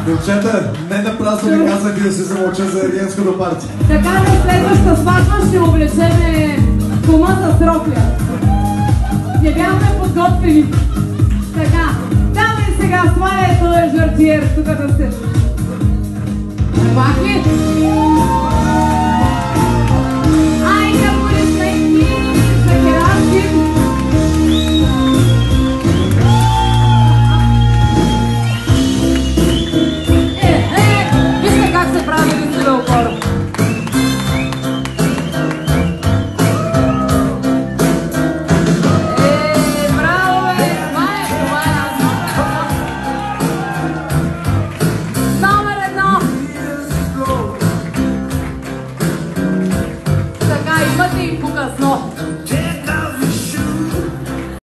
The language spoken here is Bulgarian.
Момчета, не напразно ви казах да се замълча за Ергенското парти. Така на следващата сватба ще облечеме кума с рокля. Не бяхме подготвени. Така, давай сега, сваляй този жартиер тук да се... Пахи! Айде, полицейки, шакерашки! Вижте как се прави листове опора. Така, имате и покъсно.